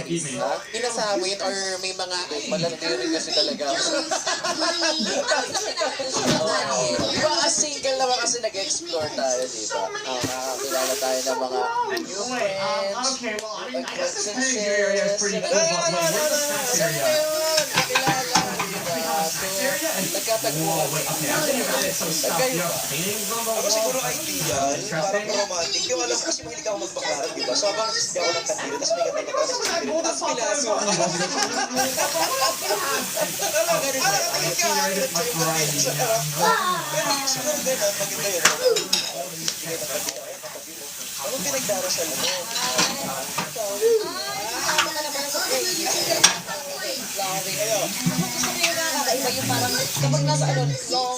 Pinasawit or may mga malandi rin kasi talaga. Diba as single naman kasi nag-explore tayo, diba? Nakakilala tayo ng mga new friends, acquaintances. Nakilala, diba? So, nagkatagpuan. Ako siguro ideal, parang romantic. Yung alam ko kasi mahilig ako magbakarat, di ba? So habang hindi ako ng kandila, tapos may ganda ka, tapos pilaso. Pero siguro din, maganda yun. Anong pinagdarasal mo? Iba yung parang kapag nasa long